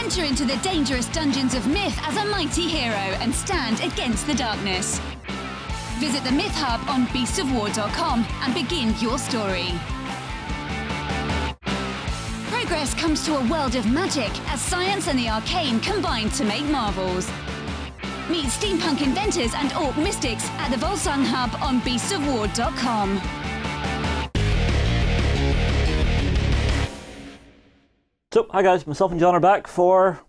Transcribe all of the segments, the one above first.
Enter into the dangerous dungeons of myth as a mighty hero and stand against the darkness. Visit the Myth Hub on beastsofwar.com and begin your story. Progress comes to a world of magic as science and the arcane combine to make marvels. Meet steampunk inventors and orc mystics at the Volsung Hub on beastsofwar.com. So, hi guys, myself and John are back for...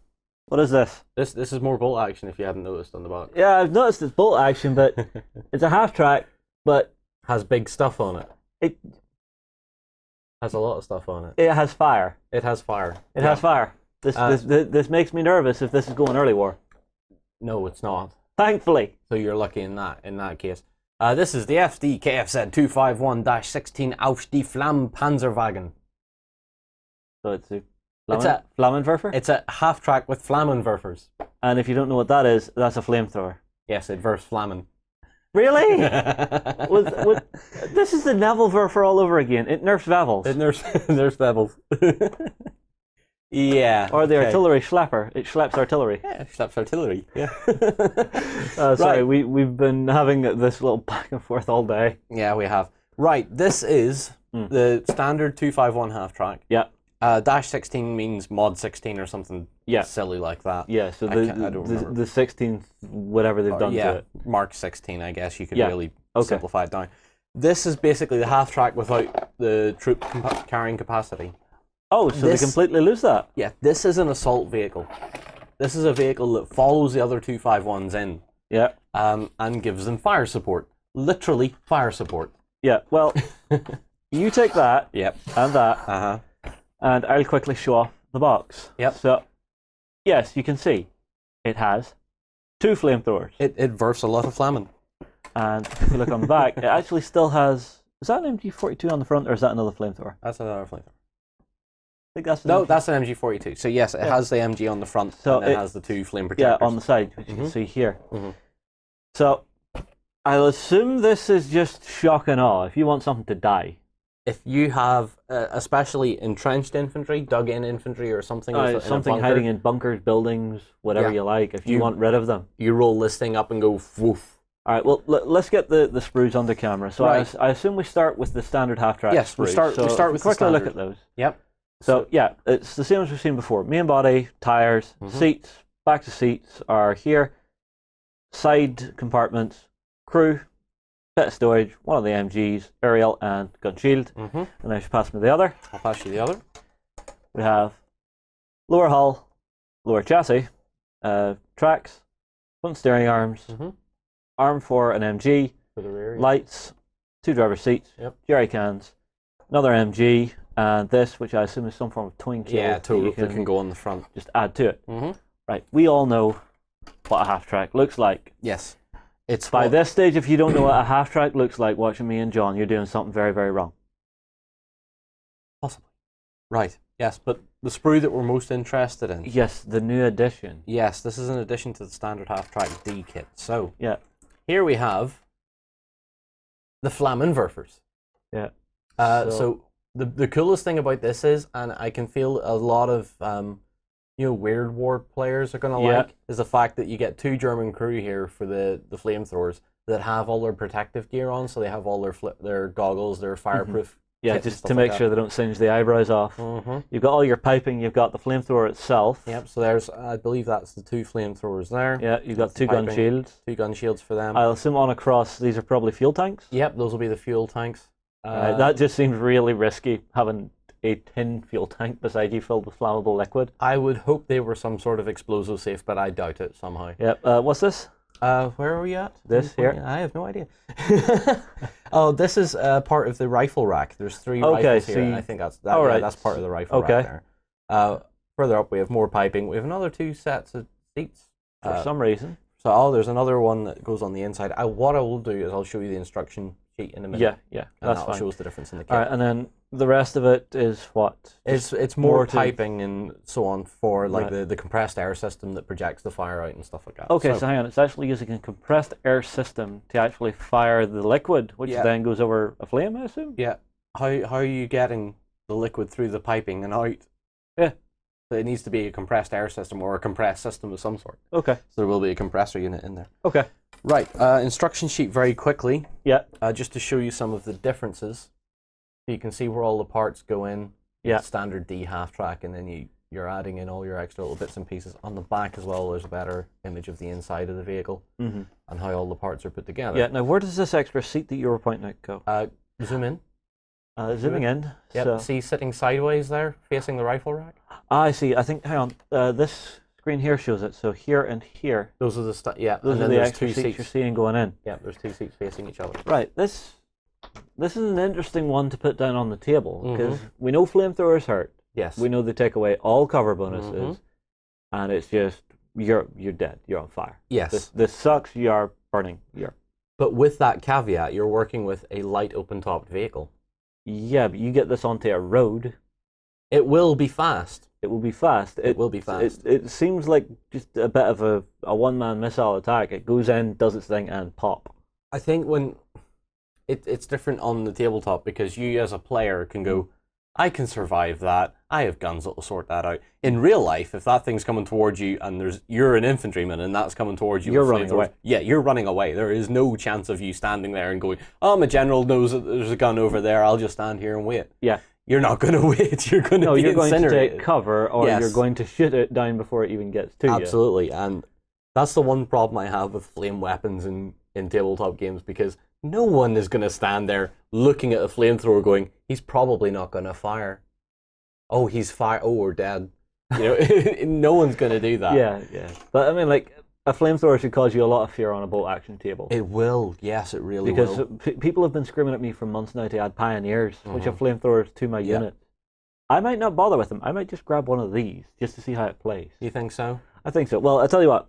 What is this? This is more bolt action if you haven't noticed on the box. Yeah, I've noticed it's bolt action, but it's a half track, but... Has big stuff on it. It has a lot of stuff on it. It has fire. It has fire. It has fire. This makes me nervous if this is going early war. No, it's not. Thankfully. So you're lucky in that case. This is the SD.KFZ 251-16 auf die Flammpanzerwagen. So it's a Flammenwerfer? It's a half track with Flammenwerfers. And if you don't know what that is, that's a flamethrower. Yes, it verfs Flammen. Really? This is the Navelwerfer all over again. It nerfs Vavels. It nerfs Vavels. Yeah. Or the artillery schlepper. It schleps artillery. Yeah, it schleps artillery. Yeah. Sorry, we've been having this little back and forth all day. Yeah, we have. Right, this is the standard 251 half track. Yeah. Dash 16 means mod 16 or something silly like that. Yeah, so I don't remember. The 16th, whatever they've done to it. Mark 16, I guess you could really simplify it down. This is basically the half track without the troop carrying capacity. Oh, so they completely lose that? Yeah, this is an assault vehicle. This is a vehicle that follows the other 251s in. Yeah. And gives them fire support. Literally fire support. Yeah, well, you take that and that, and I'll quickly show off the box. Yep. So, yes, you can see it has two flamethrowers. It verfs a lot of flammen. And if you look on the back, it actually still has... Is that an MG42 on the front, or is that another flamethrower? That's another flamethrower. I think that's that's an MG42. So yes, it has the MG on the front, and it has the two flame projectors. Yeah, on the side, which you can see here. So, I'll assume this is just shock and awe, if you want something to die. If you have, especially entrenched infantry, dug-in infantry, or something, something hiding in bunkers, buildings, whatever you like, if you want rid of them. You roll this thing up and go woof. All right, well, let's get the sprues under camera. So I assume we start with the standard half-track Yes, sprues. we start with the quickly look at those. Yep. So yeah, it's the same as we've seen before. Main body, tires, seats, back to seats are here. Side compartments, crew, bit of storage, one of the MGs, aerial and gun shield. And now you pass me the other. I'll pass you the other. We have lower hull, lower chassis, tracks, front steering arms, arm for an MG, for the rear, lights, two driver seats, jerry cans, another MG, and this, which I assume is some form of towing cable. Yeah, tow rope that can go on the front. Just add to it. Right, we all know what a half track looks like. Yes. It's by this stage, if you don't know what a half track looks like, watching me and John, you're doing something very, very wrong. Possibly. Right. Yes, but the sprue that we're most interested in. Yes, the new addition. Yes, this is an addition to the standard half track D kit. So here we have the Flammenwerfers. Yeah. So the coolest thing about this is, and I can feel a lot of Weird War players are going to like, is the fact that you get two German crew here for the flamethrowers that have all their protective gear on, so they have all their goggles, their fireproof. Yeah, just to make sure they don't singe the eyebrows off. You've got all your piping, you've got the flamethrower itself. Yep, so there's, I believe that's the two flamethrowers there. Yeah, you've got two gun shields. Two gun shields for them. I'll assume on across, these are probably fuel tanks? Yep, those will be the fuel tanks. That just seems really risky, having a tin fuel tank beside you filled with flammable liquid. I would hope they were some sort of explosive safe, but I doubt it somehow. Yep, what's this? Where are we at? This here? I have no idea. Oh, this is part of the rifle rack. There's three rifles here. I think that's that's part of the rifle rack there. Further up, we have more piping. We have another two sets of seats. For some reason. So there's another one that goes on the inside. What I will do is I'll show you the instruction sheet in a minute. Yeah, and that shows the difference in the kit. All right, and then the rest of it is what? It's more piping and so on for like the compressed air system that projects the fire out and stuff like that. Okay, so hang on, it's actually using a compressed air system to actually fire the liquid, which then goes over a flame, I assume? Yeah. How are you getting the liquid through the piping and out? Yeah. So it needs to be a compressed air system or a compressed system of some sort. Okay. So there will be a compressor unit in there. Okay. Right. Instruction sheet very quickly. Yeah. Just to show you some of the differences. So you can see where all the parts go in. Yeah. Standard D half track, and then you're adding in all your extra little bits and pieces. On the back as well, there's a better image of the inside of the vehicle and how all the parts are put together. Yeah. Now, where does this extra seat that you were pointing out go? Zoom in. Zooming in. Yep. So. See, sitting sideways there, facing the rifle rack. I see. I think. Hang on. This screen here shows it. So here and here. Those are the Those are the extra seats you're seeing going in. Yeah. There's 2 seats facing each other. Right. This is an interesting one to put down on the table because we know flamethrowers hurt. Yes. We know they take away all cover bonuses, and it's just you're dead. You're on fire. Yes. This sucks. You are burning. But with that caveat, you're working with a light open-topped vehicle. Yeah, but you get this onto a road. It will be fast. It will be fast. It will be fast. It seems like just a bit of a one-man missile attack. It goes in, does its thing, and pop. I think when it's different on the tabletop because you as a player can go, I can survive that. I have guns that will sort that out. In real life, if that thing's coming towards you and you're an infantryman and that's coming towards you, you're running away. Yeah, you're running away. There is no chance of you standing there and going, oh, my general knows that there's a gun over there. I'll just stand here and wait. Yeah. You're not going to wait. You're going to be you're going to incinerated. take cover or you're going to shoot it down before it even gets to you. Absolutely. And that's the one problem I have with flame weapons in tabletop games because no one is going to stand there looking at a flamethrower going, he's probably not going to fire. Oh, he's fire. Oh, we're dead. You know, no one's going to do that. Yeah. But I mean, like, a flamethrower should cause you a lot of fear on a bolt action table. It will. Yes, it really will. Because people have been screaming at me for months now to add pioneers, which are flamethrowers to my unit. I might not bother with them. I might just grab one of these just to see how it plays. You think so? I think so. Well, I'll tell you what.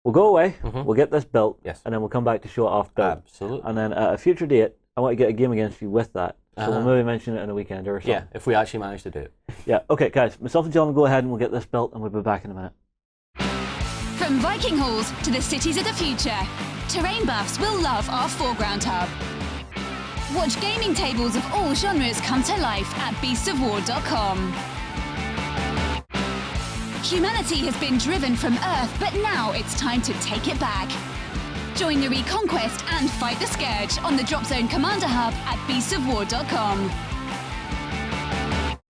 We'll go away, we'll get this built, and then we'll come back to show it off built. Absolutely. And then at a future date, I want to get a game against you with that. So we'll maybe mention it in a weekend or something. Yeah, if we actually manage to do it. Yeah, okay, guys. Myself and John will go ahead and we'll get this built, and we'll be back in a minute. From Viking halls to the cities of the future, terrain buffs will love our foreground hub. Watch gaming tables of all genres come to life at beastsofwar.com. Humanity has been driven from Earth, but now it's time to take it back. Join the Reconquest and fight the Scourge on the Drop Zone Commander Hub at beastsofwar.com.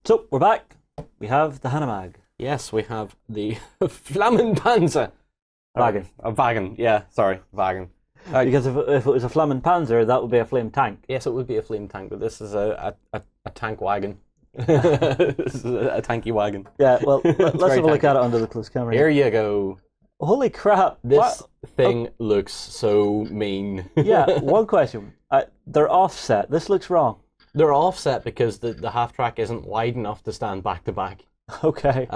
So, we're back. We have the Hanomag. Yes, we have the Flammenpanzer. Wagon. A wagon, yeah, sorry, wagon. Because if it was a Flammenpanzer, that would be a flame tank. Yes, it would be a flame tank, but this is a tank wagon. This is a tanky wagon. Yeah, well, let's have a look at it under the close camera. Here you go. Holy crap. This thing looks so mean. Yeah, one question. They're offset. This looks wrong. They're offset because the half track isn't wide enough to stand back to back. Okay.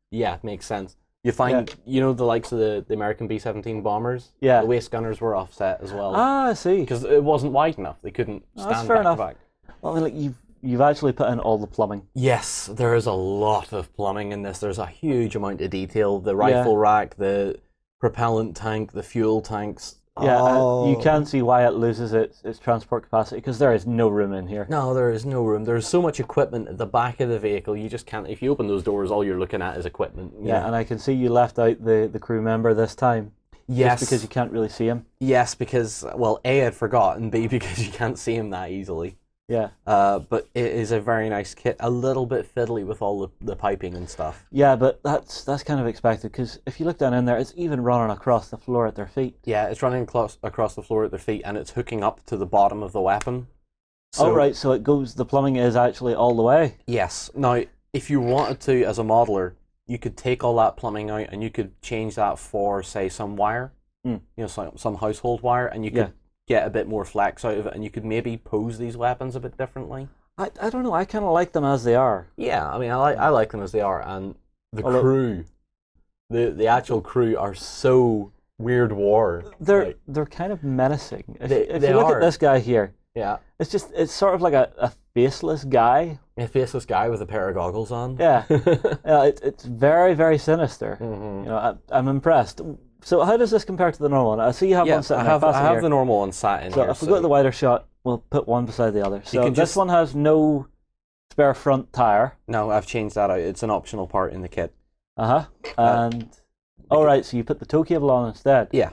Yeah, it makes sense. You find, you know, the likes of the American B-17 bombers? Yeah. The waist gunners were offset as well. Ah, I see. Because it wasn't wide enough. They couldn't stand back to back. Well, I mean, like, you've actually put in all the plumbing. Yes, there is a lot of plumbing in this. There's a huge amount of detail. The rifle rack, the propellant tank, the fuel tanks. Yeah, you can see why it loses its transport capacity, because there is no room in here. No, there is no room. There's so much equipment at the back of the vehicle, you just can't... If you open those doors, all you're looking at is equipment. Yeah, and I can see you left out the crew member this time. Yes. Just because you can't really see him. Yes, because, well, A, I'd forgotten, B, because you can't see him that easily. Yeah. But it is a very nice kit. A little bit fiddly with all the piping and stuff. Yeah, but that's kind of expected, because if you look down in there, it's even running across the floor at their feet. Yeah, it's running across the floor at their feet, and it's hooking up to the bottom of the weapon. So, oh, right, so it goes, the plumbing is actually all the way. Yes. Now, if you wanted to, as a modeler, you could take all that plumbing out, and you could change that for, say, some wire. You know, some household wire, and you could... get a bit more flex out of it, and you could maybe pose these weapons a bit differently. I don't know, I kind of like them as they are. Yeah, I mean, I like them as they are, and the crew, the actual crew are so Weird War. They're kind of menacing. If they you look are. at this guy here, Yeah. it's sort of like a faceless guy. A faceless guy with a pair of goggles on. Yeah, it's very, very sinister. Mm-hmm. You know, I'm impressed. So how does this compare to the normal one? I see you have one sitting I have here. the normal one sat in So here. if we go to the wider shot, we'll put one beside the other. So this one has no spare front tire. No, I've changed that out. It's an optional part in the kit. And all right, so you put the tow cable on instead. Yeah,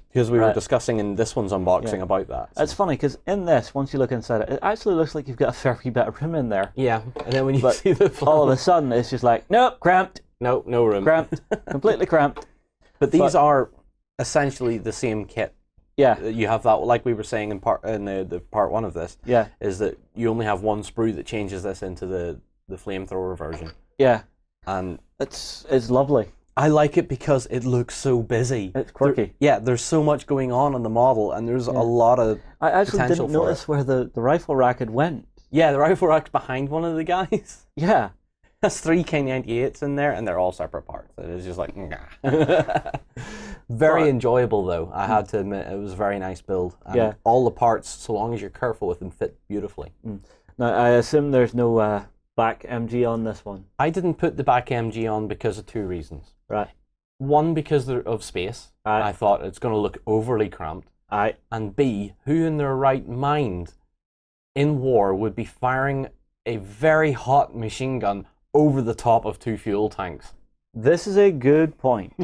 because we were discussing in this one's unboxing about that. So. It's funny because in this, once you look inside it, it actually looks like you've got a fair wee bit of room in there. Yeah, and then when you see the all of a sudden, it's just like, nope, cramped. Nope, no room. Cramped, completely cramped. But these are essentially the same kit. Yeah, you have that, like we were saying in the part one of this. Yeah, is that you only have one sprue that changes this into the flamethrower version. Yeah, and it's lovely. I like it because it looks so busy. It's quirky. There's so much going on the model, and there's a lot of I actually didn't notice where the rifle rack had went. Yeah, the rifle rack's behind one of the guys. Yeah. There's 3 K98s in there, and they're all separate parts. It is just like, nah. Very enjoyable, though. I had to admit, it was a very nice build. And all the parts, so long as you're careful with them, fit beautifully. Now, I assume there's no back MG on this one. I didn't put the back MG on because of 2 reasons. Right. One, because of space. I thought it's going to look overly cramped. And B, who in their right mind in war would be firing a very hot machine gun over the top of 2 fuel tanks? This is a good point.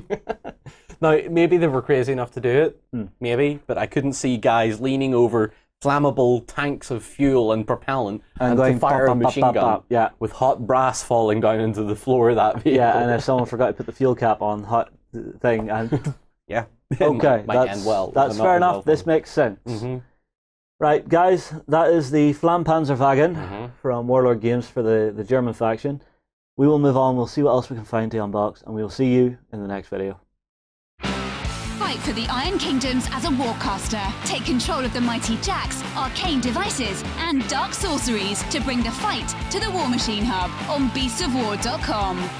Now, maybe they were crazy enough to do it, maybe, but I couldn't see guys leaning over flammable tanks of fuel and propellant and going to fire a machine gun with hot brass falling down into the floor of that vehicle. Yeah, and if someone forgot to put the fuel cap on, hot thing, and okay, might end well. That's fair enough. This makes sense. Right, guys, that is the Flammpanzerwagen from Warlord Games for the German faction. We will move on. We'll see what else we can find to unbox, and we will see you in the next video. Fight for the Iron Kingdoms as a warcaster. Take control of the mighty jacks, arcane devices, and dark sorceries to bring the fight to the War Machine Hub on beastsofwar.com.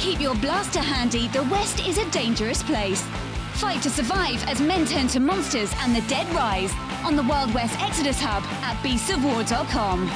Keep your blaster handy. The West is a dangerous place. Fight to survive as men turn to monsters and the dead rise on the Wild West Exodus Hub at beastsofwar.com.